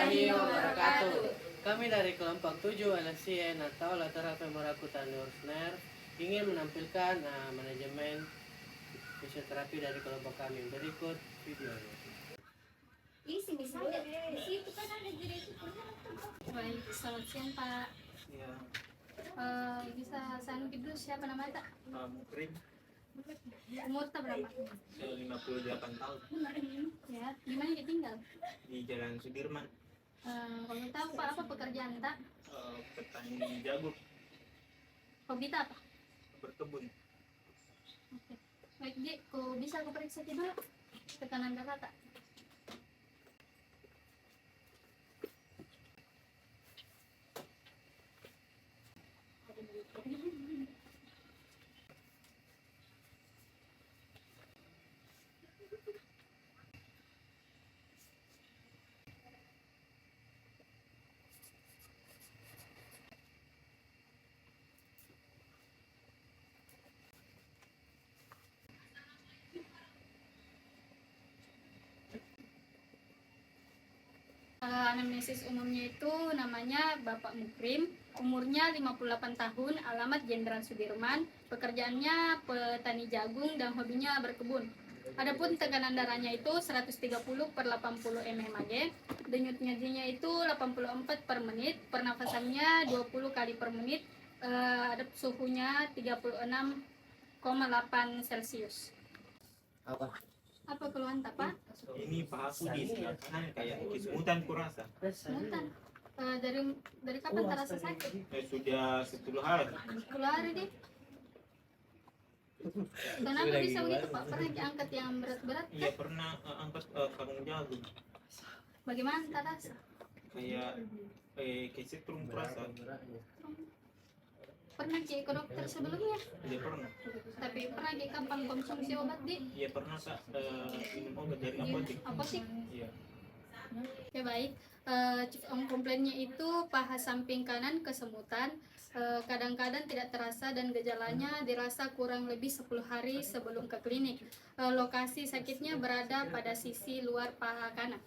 warahmatullahi wabarakatuh. Kami dari kelompok 7 LSCN atau Latar Femoroakutan Neursner ingin menampilkan manajemen fisioterapi dari kelompok kami. Berikut videonya. Isi misalnya di situ kan ada jadi itu. Baik, selamat siang Pak. Ya, Bisa saya nunjuk dulu siapa namanya tak? Mukrim Umur tak berapa? 58 tahun Ya, di mana dia tinggal? di Jalan Sudirman. Kalau tahu Pak apa pekerjaan tak? Petani jagung, Hobi tak apa? berkebun. Oke. Baik Dik, kau bisa aku periksa dulu tekanan darah tak? Anamnesis umumnya itu namanya Bapak Mukrim, umurnya 58 tahun, alamat Jenderal Sudirman, pekerjaannya petani jagung dan hobinya berkebun. Adapun tekanan darahnya itu 130/80 mmHg, denyut nadinya itu 84 per menit, pernafasannya 20 kali per menit, ada suhunya 36,8 Celcius. Apa keluhan tak Pak? Ini pahaku di sebelah kanan kayak kesemutan kurasa. Mutan. Dari kapan terasa sakit? Sudah 10 hari. 10 hari deh. Kenapa bisa begitu Pak? Pernah diangkat yang berat-berat? Iya pernah angkat karung jagung. Bagaimana terasa? Kayak kesetrum kurasa. Pernah ke dokter sebelumnya? Iya pernah. Tapi pernah ke kapan konsumsi obat di? Iya pernah Kak, minum obat dari apotek. Apotek? Iya. Ya baik. Komplainnya itu paha samping kanan kesemutan, kadang-kadang tidak terasa dan gejalanya dirasa kurang lebih 10 hari sebelum ke klinik. Lokasi sakitnya berada pada sisi luar paha kanan.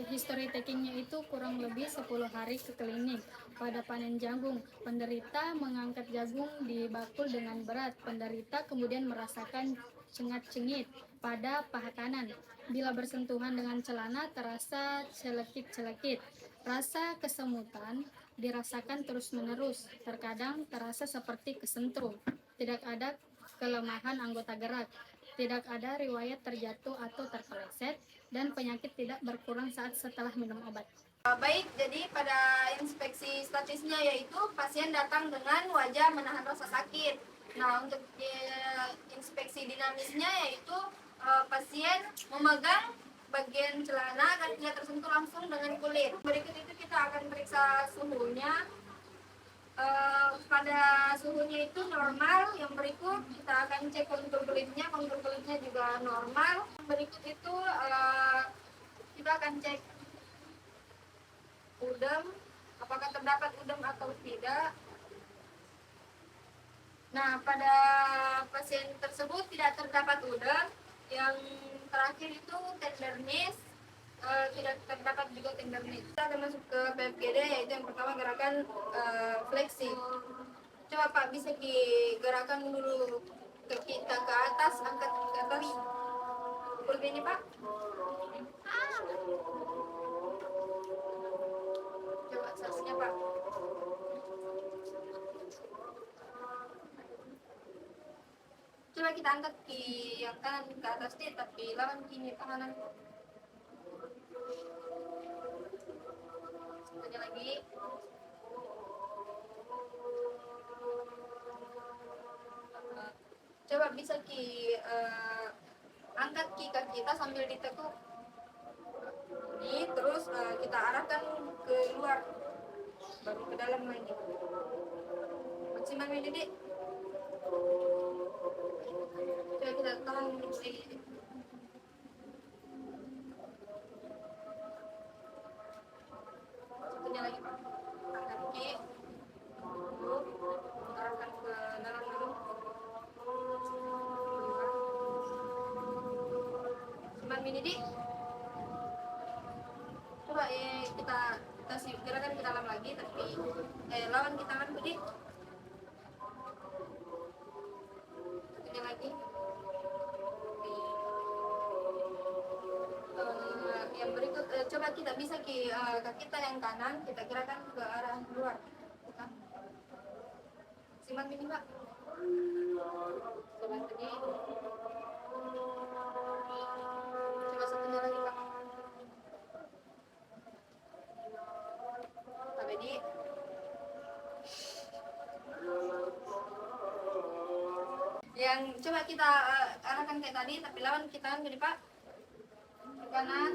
History takingnya itu kurang lebih 10 hari ke klinik. Pada panen jagung, penderita mengangkat jagung di bakul dengan berat. Penderita kemudian merasakan cengat-cengit pada paha kanan. Bila bersentuhan dengan celana terasa celekit-celekit. Rasa kesemutan dirasakan terus-menerus. Terkadang terasa seperti kesentrum. Tidak ada kelemahan anggota gerak. Tidak ada riwayat terjatuh atau terpeleset, dan penyakit tidak berkurang saat setelah minum obat. Baik, jadi pada inspeksi statisnya yaitu pasien datang dengan wajah menahan rasa sakit. Nah, untuk inspeksi dinamisnya yaitu pasien memegang bagian celana dan tidak tersentuh langsung dengan kulit. Berikut itu kita akan periksa suhunya. Pada suhunya itu normal. Yang berikut kita akan cek kontur kulitnya juga normal. Berikut itu kita akan cek udem, apakah terdapat udem atau tidak. Nah, pada pasien tersebut tidak terdapat udem. Yang terakhir itu tenderness, tidak terdapat juga tenderness. Kita akan masuk ke PFGD, yaitu yang pertama gerakan fleksi. Coba Pak, bisa digerakkan dulu kaki kita ke atas, angkat ke atas seperti ini Pak. Coba saksinya Pak. Coba kita angkat di yang kanan ke atas deh, tapi lawan kini kanan. Tanya lagi. Coba bisa angkat kaki kita sambil ditekuk. Ini terus kita arahkan ke luar, baru ke dalam lagi. Maksimal ini Dek. Coba kita tahan lagi. Satunya lagi Pak. Angkat kaki. Arahkan ke dalam dulu. Cuman ini Dik. Coba kita kasih gerakan ke dalam lagi, tapi lawan kita kan Budi. Satunya lagi. Yang berikut coba kita bisa kaki kita yang kanan kita gerakan ke arah luar. Bukan. Simak ini Pak. Coba tadi. Coba satunya lagi Pak. Pak Bedi. Yang coba kita arahkan kayak tadi, tapi lawan kita kan Bedi Pak. Ke kanan.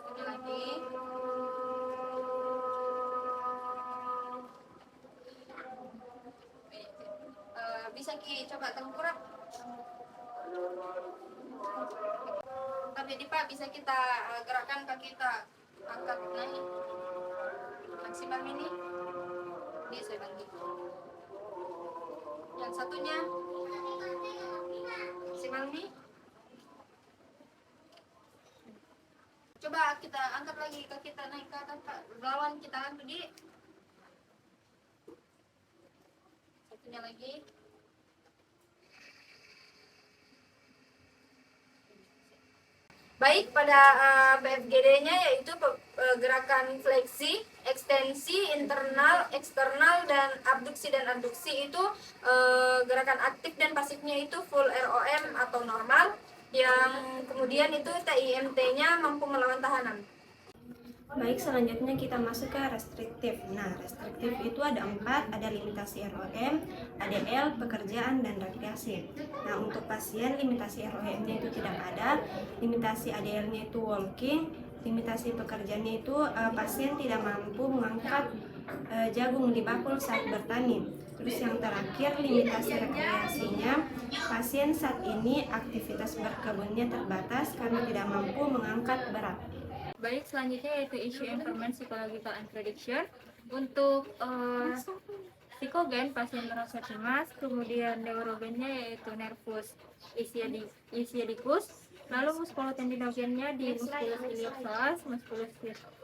Satunya lagi. Bisa coba tengkurap. Tapi di Pak bisa kita gerakkan kaki kita angkat naik maksimal ini. Ini saya bantu. Yang satunya maksimal ini. Coba kita angkat lagi kaki kita naik ke atas Pak. Lawan kita kan tadi. Satunya lagi. Baik, pada BFGD-nya yaitu gerakan fleksi, ekstensi, internal, eksternal, dan abduksi itu gerakan aktif dan pasifnya itu full ROM atau normal, yang kemudian itu TIMT-nya mampu melawan tahanan. Baik, selanjutnya kita masuk ke restriktif. Nah, restriktif itu ada 4, ada limitasi ROM, ADL, pekerjaan, dan rekreasi. Nah, untuk pasien limitasi ROM-nya itu tidak ada, limitasi ADL-nya itu walking, limitasi pekerjaannya itu pasien tidak mampu mengangkat jagung di bakul saat bertani. Terus yang terakhir, limitasi rekreasinya, pasien saat ini aktivitas berkebunnya terbatas karena tidak mampu mengangkat berat. Baik, selanjutnya yaitu isu impairment psychological and prediction. Untuk psikogen, pasien merasa cemas, kemudian neurogennya yaitu nervus ischiadicus, lalu muskulotendinogennya di musculus iliopsoas, musculus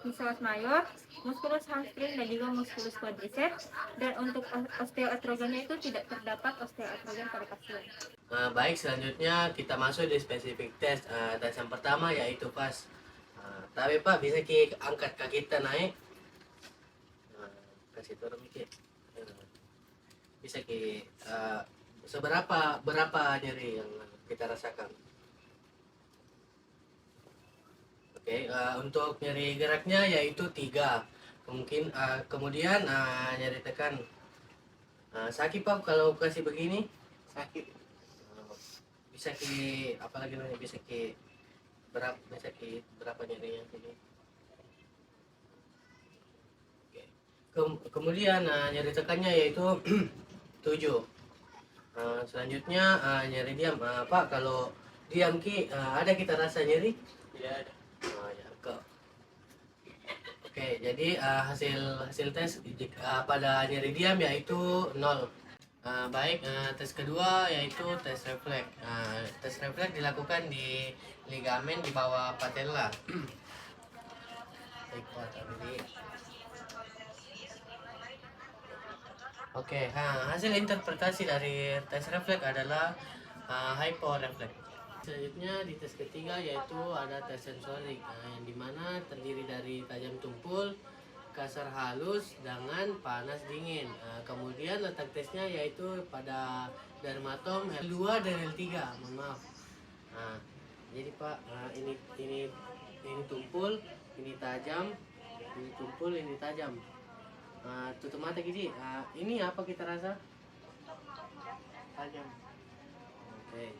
psoas major, musculus hamstring, dan juga musculus quadriceps. Dan untuk osteoartrogennya itu tidak terdapat osteoartrogen pada pasien. Baik, selanjutnya kita masuk di spesifik tes. Tes yang pertama yaitu pas. Tapi Pak, bisa angkat kaki kita naik. Kasih turun dikit. Bisa berapa nyeri yang kita rasakan? Oke, untuk nyeri geraknya yaitu 3. Kemudian nyeri tekan. Sakit Pak kalau kasih begini? Sakit. Bisa apalagi namanya, berapa nyerinya ini? Oke. Kemudian nyeri tekannya yaitu 7. Selanjutnya nyeri diam. Pak, kalau diam ada kita rasa nyeri? Tidak ada. Ya, Oke, jadi hasil tes pada nyeri diam yaitu 0. Baik, tes kedua yaitu tes refleks. Tes refleks dilakukan di ligamen di bawah patella. Baik, Pak, Oke, hasil interpretasi dari tes refleks adalah hyporefleks. Selanjutnya di tes ketiga yaitu ada tes sensorik, yang dimana terdiri dari tajam tumpul, kasar halus dengan panas dingin. Kemudian letak tesnya yaitu pada dermatom L2 dan L3. Mohon maaf. Jadi Pak, ini tumpul, ini tajam, ini tumpul, ini tajam. Tutup mata gini. Ini apa kita rasa? Tajam. Oke.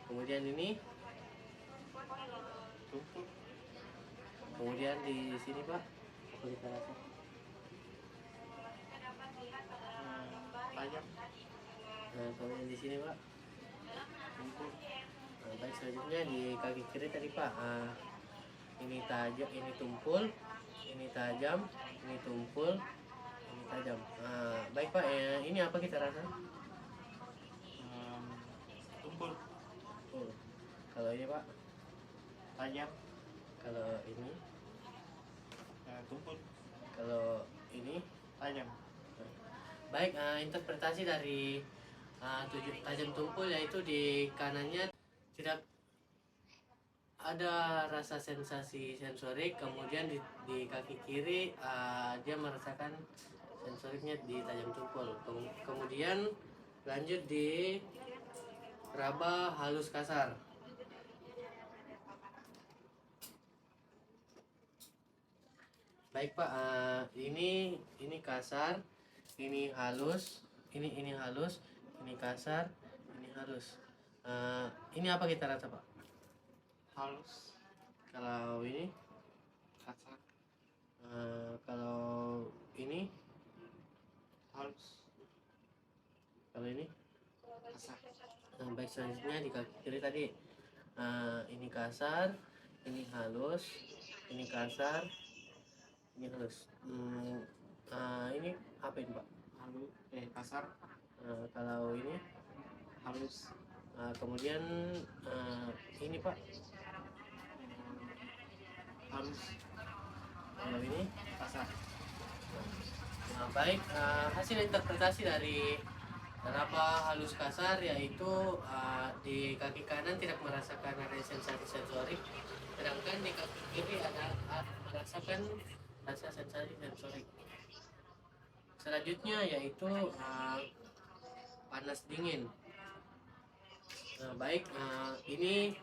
Kemudian ini Tumpul. kemudian di sini Pak, apa kita rasa? Tajam. Kemudian di sini Pak, tumpul. Baik, selanjutnya di kaki kiri tadi Pak, ini tajam, ini tumpul, ini tajam, ini tumpul, ini tajam. Baik Pak, ini apa kita rasa? Tumpul. Tumpul. Kalau ini Pak, Tajam. Kalau ini, Tumpul. kalau ini. Tajam. Baik, interpretasi dari tajam tumpul yaitu di kanannya tidak ada rasa sensasi sensorik, kemudian di kaki kiri dia merasakan sensoriknya di tajam tumpul. Kemudian lanjut di raba halus kasar. Baik Pak, ini kasar, ini halus, ini halus, ini kasar, ini halus. Ini apa kita rasa Pak? Halus. Kalau ini, Kasar. kalau ini, Halus. kalau ini. Kasar. Baik, selanjutnya di kaki kiri tadi, ini kasar, ini halus, ini kasar, ini halus. Ini apa ini Pak? Halus. Kasar. Kalau ini, Halus. kemudian ini Pak. Halus. Kalau ini. Kasar. Baik, hasil interpretasi dari raba halus kasar yaitu di kaki kanan tidak merasakan ada sensasi sensorik, sedangkan di kaki kiri ada merasakan rasa sensasi sensorik. Selanjutnya yaitu panas dingin. Baik, ini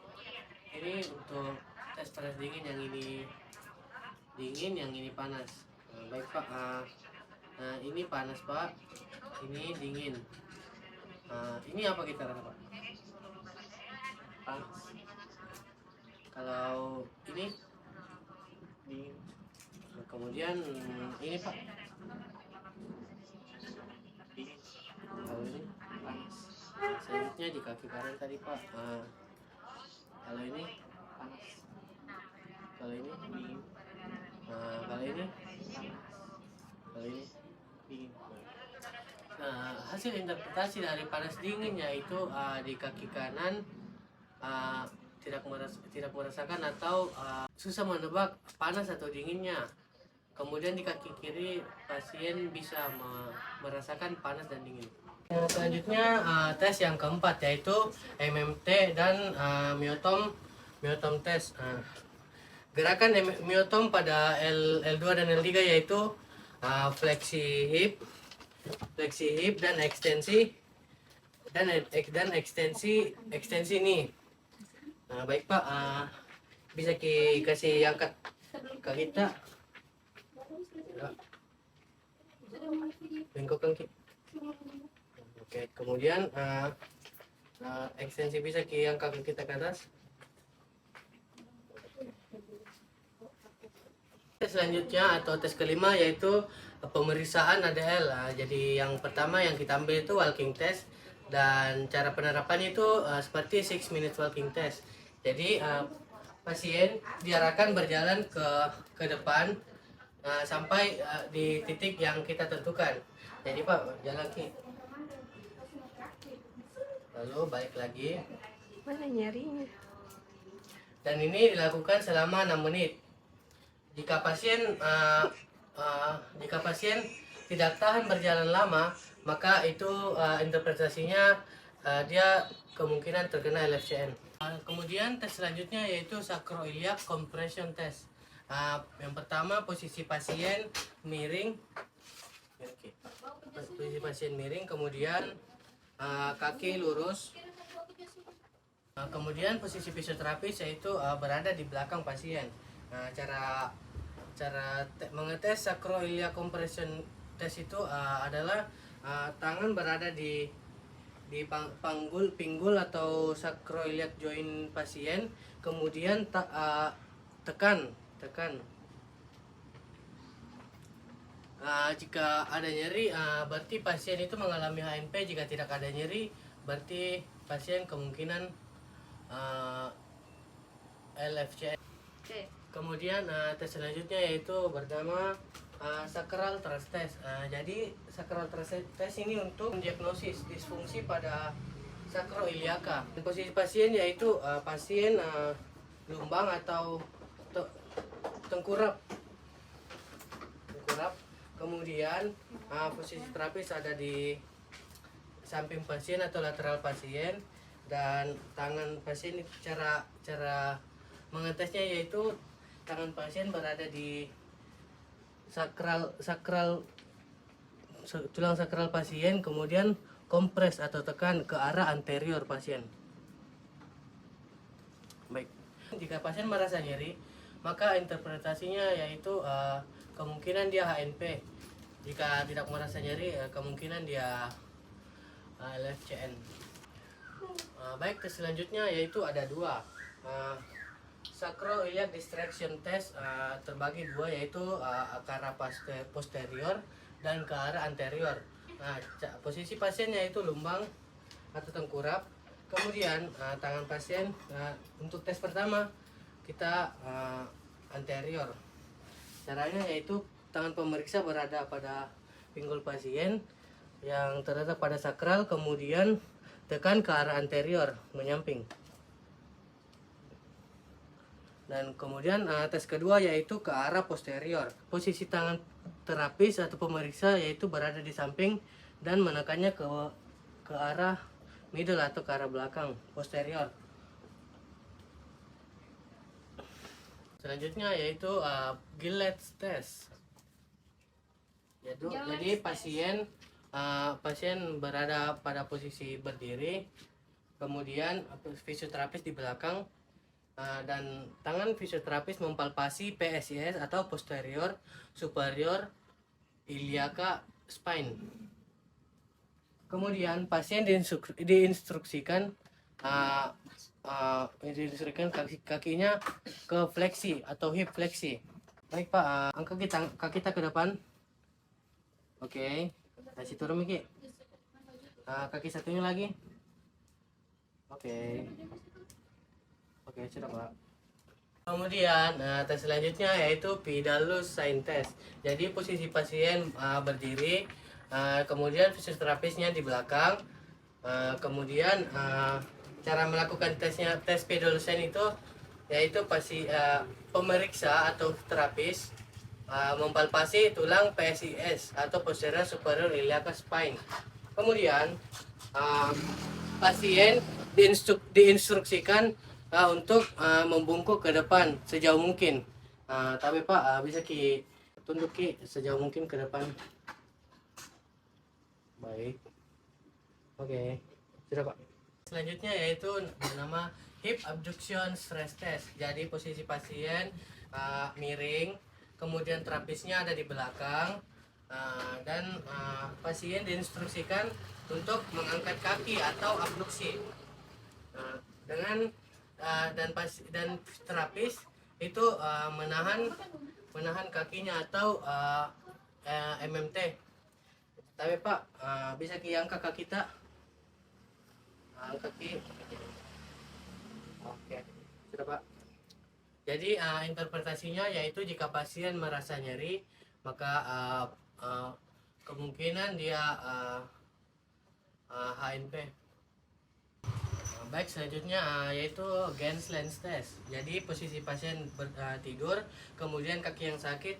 untuk tes panas dingin, yang ini dingin, yang ini panas. Baik Pak, ini panas Pak, ini dingin. Ini apa kita rasa Pak? Panas. Kalau ini Dingin. kemudian ini Pak. Dingin. Kalau ini Panas. selanjutnya di kaki kanan tadi Pak. Kalau ini, Panas. kalau ini, Dingin. kalau ini, Panas. kalau ini. Dingin. Hasil interpretasi dari panas dingin yaitu di kaki kanan tidak merasakan atau susah menebak panas atau dinginnya. Kemudian di kaki kiri pasien bisa merasakan panas dan dingin. Selanjutnya tes yang keempat yaitu MMT dan myotom test. Gerakan myotom pada L2 dan L3 yaitu fleksi hip dan ekstensi ekstensi ini. Baik Pak, bisa kasih angkat ke kita. Bengkokkan Ki. Oke, kemudian ekstensi bisa angkat ke kita ke atas. Selanjutnya atau tes kelima yaitu pemeriksaan ADL. Jadi yang pertama yang kita ambil itu walking test, dan cara penerapannya itu seperti 6 minutes walking test. Jadi pasien diarahkan berjalan ke depan sampai di titik yang kita tentukan. Jadi Pak, jalan Ki. Lalu balik lagi. Mana nyarinya? Dan ini dilakukan selama 6 menit. Jika pasien tidak tahan berjalan lama, maka itu interpretasinya dia kemungkinan terkena LFCN. Kemudian tes selanjutnya yaitu sacroiliac compression test. Yang pertama posisi pasien miring, kemudian kaki lurus. Kemudian posisi fisioterapis yaitu berada di belakang pasien. Cara mengetes sacroiliac compression test itu adalah tangan berada di pinggul atau sacroiliac joint pasien, kemudian tekan. Jika ada nyeri, berarti pasien itu mengalami HNP. Jika tidak ada nyeri, berarti pasien kemungkinan LFCN. Kemudian tes selanjutnya yaitu bernama sacral thrust test. Jadi sacral thrust test ini untuk mendiagnosis disfungsi pada sacroiliaca. Posisi pasien yaitu pasien lumbang atau tengkurap. Kemudian posisi terapis ada di samping pasien atau lateral pasien, dan tangan pasien cara mengetesnya yaitu tangan pasien berada di tulang sakral pasien, kemudian kompres atau tekan ke arah anterior pasien. Baik, jika pasien merasa nyeri, maka interpretasinya yaitu kemungkinan dia HNP. Jika tidak merasa nyeri, kemungkinan dia LFCN. Baik, tes selanjutnya yaitu ada dua. Sacroiliac distraction test terbagi dua, yaitu ke arah posterior dan ke arah anterior. Posisi pasien yaitu lumbang atau tengkurap. Kemudian tangan pasien, untuk tes pertama kita anterior. Caranya yaitu tangan pemeriksa berada pada pinggul pasien yang terletak pada sakral, kemudian tekan ke arah anterior menyamping. Dan kemudian tes kedua yaitu ke arah posterior. Posisi tangan terapis atau pemeriksa yaitu berada di samping dan menekannya ke arah middle atau ke arah belakang, posterior. Selanjutnya yaitu Gillette's test. Jadi pasien berada pada posisi berdiri, kemudian fisioterapis di belakang, dan tangan fisioterapis mempalpasi PSIS atau posterior superior iliaca spine. Kemudian pasien diinstruksikan kakinya ke fleksi atau hip fleksi. Baik Pak, angkat kaki kita ke depan. Oke, kasih turun Miki. Kaki satunya lagi. Oke, sudah Pak. Kemudian tes selanjutnya yaitu Pidalus sign test. Jadi posisi pasien berdiri, kemudian fisioterapisnya di belakang. Kemudian cara melakukan tes Pidalus sign itu yaitu pemeriksa atau terapis mempalpasi tulang PSIS atau posterior superior iliaca spine. Kemudian pasien diinstruksikan untuk membungkuk ke depan sejauh mungkin. Tapi Pak, bisa tunduk sejauh mungkin ke depan. Baik. Oke, sudah Pak. Selanjutnya yaitu bernama hip abduction stress test. Jadi posisi pasien miring, kemudian terapisnya ada di belakang, dan pasien diinstruksikan untuk mengangkat kaki atau abduksi. Dan terapis itu menahan kakinya atau MMT. Tapi Pak, bisa angkat kaki kita? Angkat kaki. Oke, sudah Pak. Jadi interpretasinya yaitu jika pasien merasa nyeri, maka kemungkinan dia HNP. Baik, selanjutnya yaitu Gensler's test. Jadi posisi pasien tidur, kemudian kaki yang sakit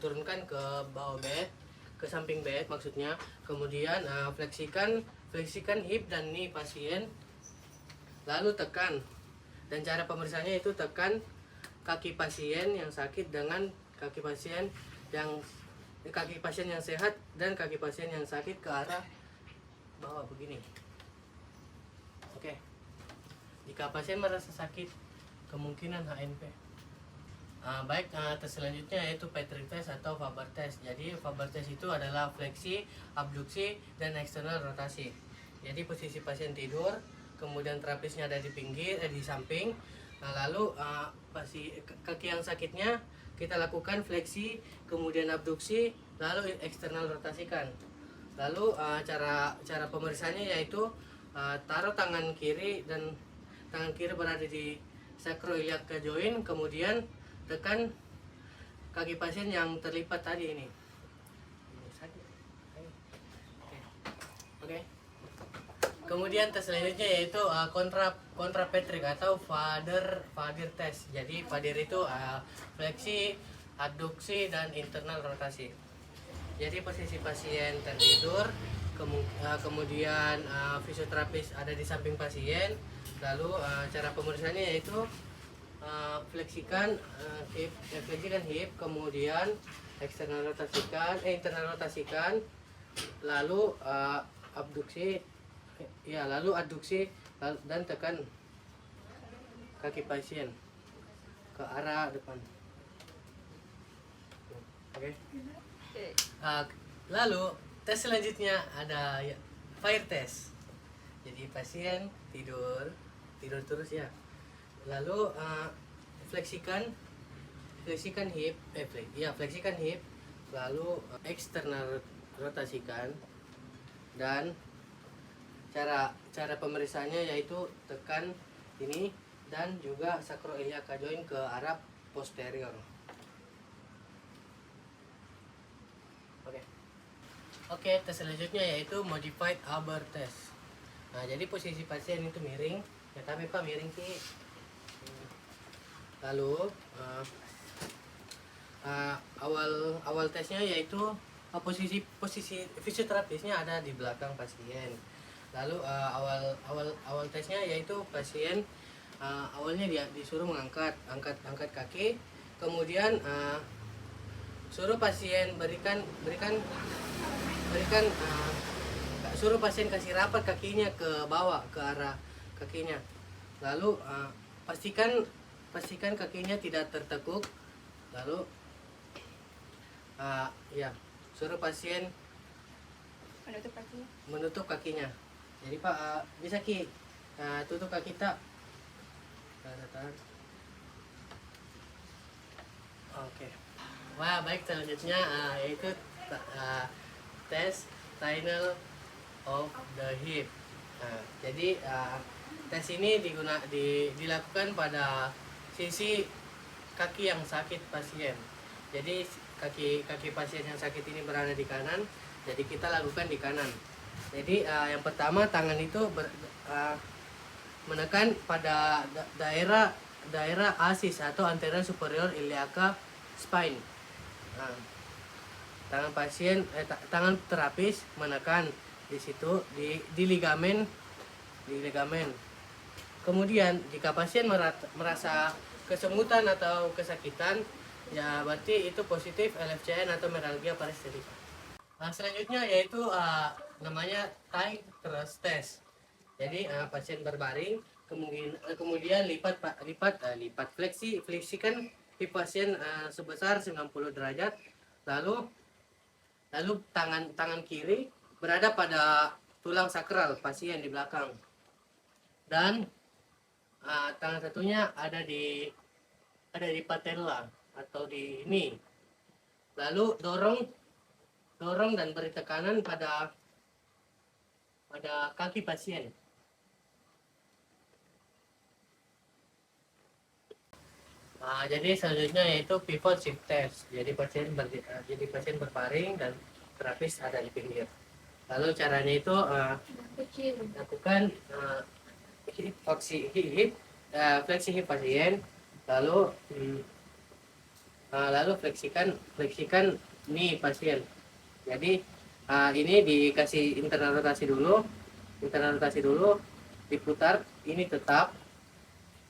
turunkan ke bawah bed, ke samping bed maksudnya. Kemudian fleksikan hip dan knee pasien, lalu tekan. Dan cara pemeriksaannya itu tekan kaki pasien yang sakit dengan kaki pasien yang sehat dan kaki pasien yang sakit ke arah bawah begini. Oke. Jika pasien merasa sakit, kemungkinan HNP. Baik, tes selanjutnya yaitu Patrick test atau Faber test. Jadi Faber test itu adalah fleksi, abduksi, dan eksternal rotasi. Jadi posisi pasien tidur, kemudian terapisnya ada di di samping. Lalu kaki yang sakitnya kita lakukan fleksi, kemudian abduksi, lalu eksternal rotasikan. Lalu cara pemeriksaannya yaitu taruh tangan kiri berada di sacroiliac joint, kemudian tekan kaki pasien yang terlipat tadi ini. Oke. Kemudian tes selanjutnya yaitu kontrapetric atau Fader test. Jadi Fader itu fleksi, adduksi dan internal rotasi. Jadi posisi pasien tertidur, kemudian fisioterapis ada di samping pasien. Lalu cara pemeriksaannya yaitu fleksikan hip, kemudian internal rotasikan, lalu abduksi, dan tekan kaki pasien ke arah depan. Oke. Lalu tes selanjutnya ada fire test. Jadi pasien tidur terus ya. Lalu fleksikan hip, lalu eksternal rotasikan, dan cara pemeriksaannya yaitu tekan ini dan juga sacroiliac joint ke arah posterior. Oke, tes selanjutnya yaitu modified Haber test. Nah, jadi posisi pasien itu miring, ya tapi Pak miring sih. Lalu awal tesnya yaitu posisi fisioterapisnya ada di belakang pasien. Lalu awal tesnya yaitu pasien awalnya dia disuruh angkat kaki, kemudian suruh pasien suruh pasien kasih rapat kakinya ke bawah, ke arah kakinya. Lalu pastikan kakinya tidak tertekuk. Lalu suruh pasien menutup kakinya. Jadi Pak bisa tutup kaki tak? Tahan. Oke. Wah, baik, selanjutnya yaitu tes Tinel of the hip. Jadi tes ini dilakukan pada sisi kaki yang sakit pasien. Jadi kaki pasien yang sakit ini berada di kanan, jadi kita lakukan di kanan. Jadi yang pertama tangan itu menekan pada daerah asis atau anterior superior iliaca spine. Tangan terapis menekan di situ di ligamen. Kemudian jika pasien merasa kesemutan atau kesakitan, ya berarti itu positif LFCN atau meralgia parestetika. Nah, selanjutnya yaitu namanya thigh thrust test. Jadi pasien berbaring, kemudian fleksikan hip pasien sebesar 90 derajat. Lalu tangan kiri berada pada tulang sakral pasien di belakang, dan tangan satunya ada di patella atau di ini. Lalu dorong dan beri tekanan pada kaki pasien. Jadi selanjutnya yaitu pivot shift test. Jadi pasien berbaring dan terapis ada di pinggir. Lalu caranya itu lakukan fleksi hip pasien, lalu fleksikan knee pasien. Jadi ini dikasih internal rotasi dulu, diputar, ini tetap.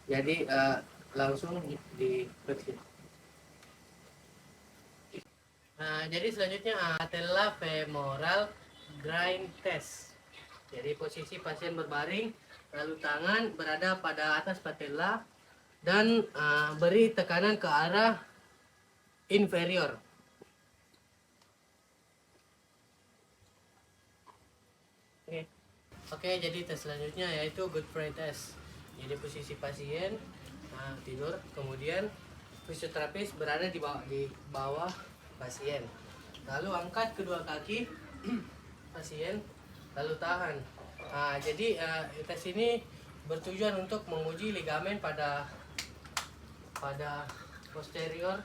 Jadi langsung di fleksi. Jadi selanjutnya patella femoral grind test. Jadi posisi pasien berbaring, lalu tangan berada pada atas patella dan beri tekanan ke arah inferior. Oke, jadi tes selanjutnya yaitu Godfrey test. Jadi posisi pasien tidur, kemudian fisioterapis berada di bawah pasien. Lalu angkat kedua kaki pasien, lalu tahan. Jadi tes ini bertujuan untuk menguji ligamen pada posterior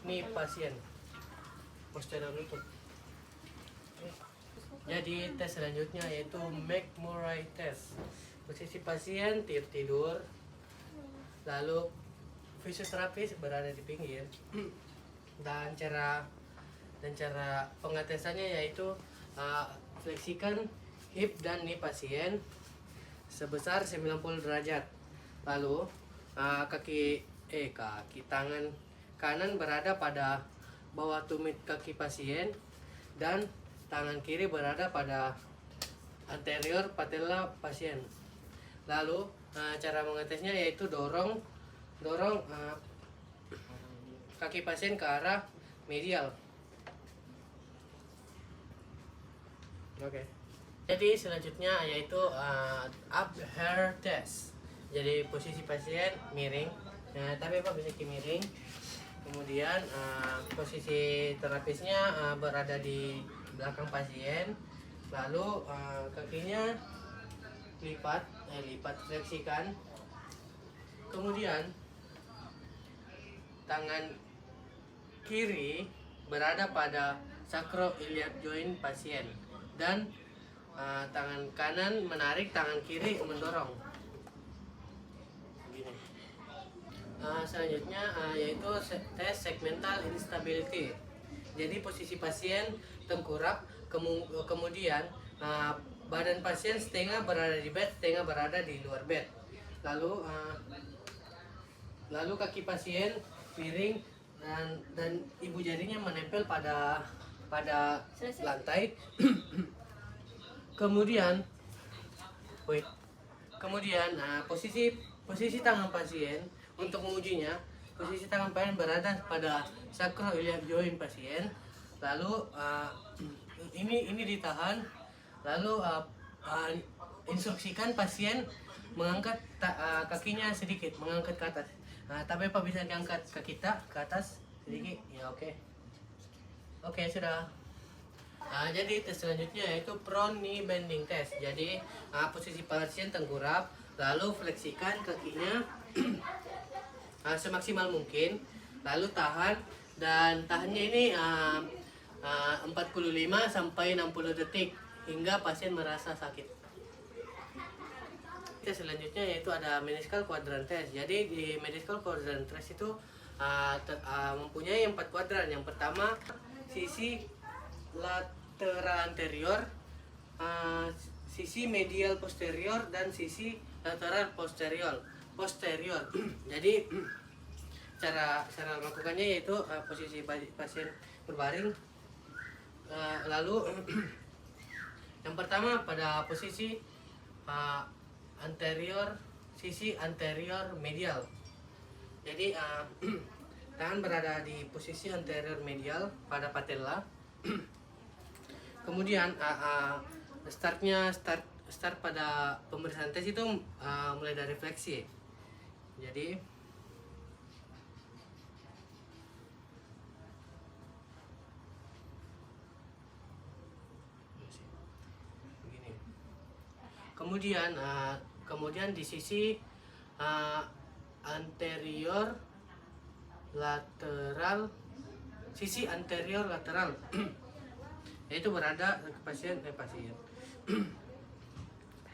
knee pasien, posterior lutut. Jadi tes selanjutnya yaitu McMurray test. Posisi pasien tidur, lalu fisioterapis berada di pinggir, dan cara pengetesannya yaitu fleksikan hip dan knee pasien sebesar 90 derajat. Lalu kaki tangan kanan berada pada bawah tumit kaki pasien dan tangan kiri berada pada anterior patella pasien. Lalu cara mengetesnya yaitu dorong kaki pasien ke arah medial. Oke. Jadi selanjutnya yaitu up hair test. Jadi posisi pasien miring, tapi Pak bisa miring. Kemudian posisi terapisnya berada di belakang pasien. Lalu kakinya lipat fleksikan. Kemudian tangan kiri berada pada sacroiliac joint pasien dan tangan kanan menarik, tangan kiri mendorong. Begini. Selanjutnya yaitu tes segmental instability. Jadi posisi pasien tengkurap, kemudian badan pasien setengah berada di bed, setengah berada di luar bed. Lalu kaki pasien miring dan ibu jarinya menempel pada lantai. Kemudian posisi tangan pasien untuk mengujinya, posisi tangan pasien berada pada sacroiliac joint pasien. Lalu ini ditahan. Lalu instruksikan pasien mengangkat kakinya sedikit, mengangkat ke atas. Tapi Pak bisa diangkat kaki kita ke atas sedikit. Ya oke. Oke, sudah. Jadi tes selanjutnya yaitu prone knee bending test. Jadi posisi pasien tengkurap, lalu fleksikan kakinya semaksimal mungkin, lalu tahan, dan tahannya ini 45 sampai 60 detik hingga pasien merasa sakit. Tes selanjutnya yaitu ada meniscal quadrant test. Jadi di meniscal quadrant test itu mempunyai 4 kuadran. Yang pertama sisi lateral anterior, sisi medial posterior, dan sisi lateral posterior. Jadi cara melakukannya yaitu posisi pasien berbaring, lalu yang pertama pada posisi sisi anterior medial. Jadi tangan berada di posisi anterior medial pada patella. Kemudian start pada pemeriksaan tes itu mulai dari fleksi. Jadi begini. Kemudian di sisi anterior lateral yaitu berada pasien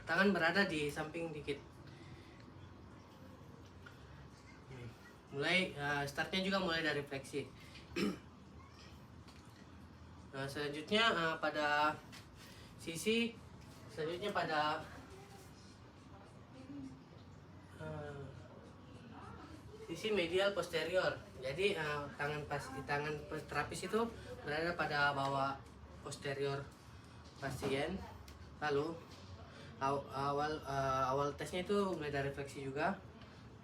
tangan berada di samping dikit. Mulai startnya juga mulai dari fleksi. Selanjutnya pada sisi medial posterior. Jadi tangan terapis itu berada pada bawah posterior pasien. Lalu awal tesnya itu mulai dari fleksi juga.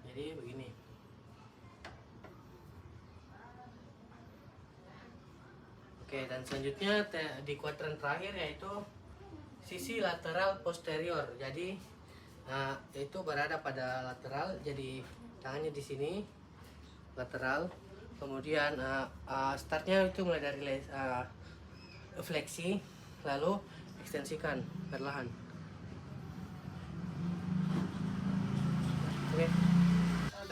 Jadi begini. Oke, dan selanjutnya di kuadran terakhir yaitu sisi lateral posterior. Jadi itu berada pada lateral. Jadi tangannya di sini lateral. Kemudian startnya itu mulai dari fleksi, lalu ekstensikan perlahan. Oke.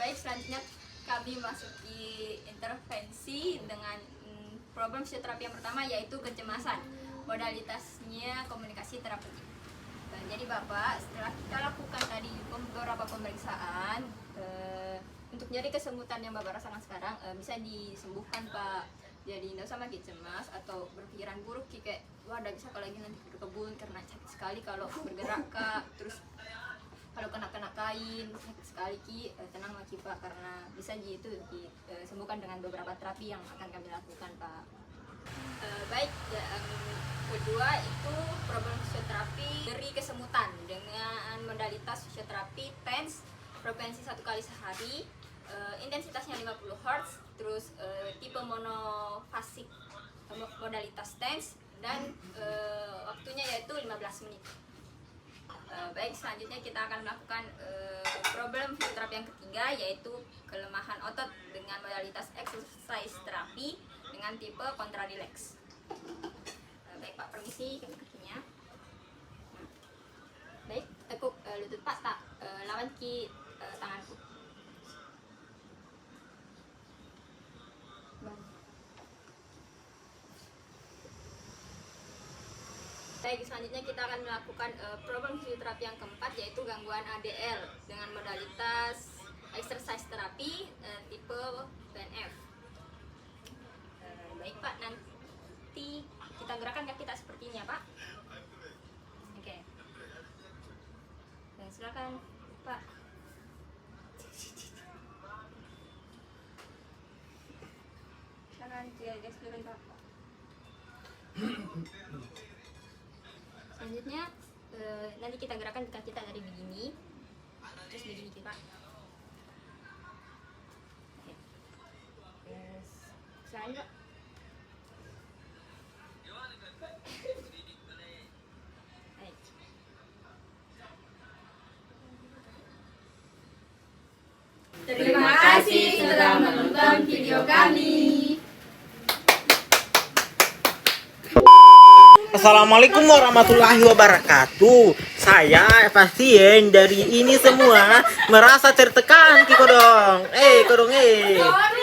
Baik, selanjutnya kami masuki intervensi dengan problem fisioterapi yang pertama yaitu kecemasan. modalitasnya komunikasi terapeutik. Jadi Bapak, setelah kita lakukan tadi beberapa pemeriksaan, untuk nyeri kesemutan yang Bapak rasakan sekarang bisa disembuhkan Pak. Jadi nggak usah makin cemas atau berpikiran buruk kayak wah udah bisa kalau lagi nanti ke kebun karena sakit sekali kalau bergerak Kak. Terus kalau kena kain sakit sekali Ki, tenang Ki Pak, karena bisa itu disembuhkan dengan beberapa terapi yang akan kami lakukan Pak. Baik, yang kedua itu problem fisioterapi nyeri kesemutan dengan modalitas fisioterapi TENS, frekuensi 1 kali sehari, intensitasnya 50 Hz, terus tipe monofasik modalitas TENS, dan waktunya yaitu 15 menit. Baik, selanjutnya kita akan melakukan problem fisioterapi yang ketiga, yaitu kelemahan otot dengan modalitas exercise terapi dengan tipe kontra relax. Baik Pak, permisi kakinya. Baik, tekuk lutut Pak, tak lawan ki tanganku. Baik, selanjutnya kita akan melakukan problem fisioterapi yang keempat, yaitu gangguan ADL dengan modalitas exercise terapi tipe PNF. Baik Pak, nanti kita gerakan kaki kita seperti ini ya Pak. Oke. Dan silakan Pak. Silakan diajak dulu Pak. Selanjutnya nanti kita gerakan kaki kita dari begini, terus begini Pak. Oke. Yes. Selanjutnya Terima kasih sudah menonton video kami. Assalamualaikum warahmatullahi wabarakatuh. Saya pasien dari ini semua merasa tertekan ki kodong. Kodong.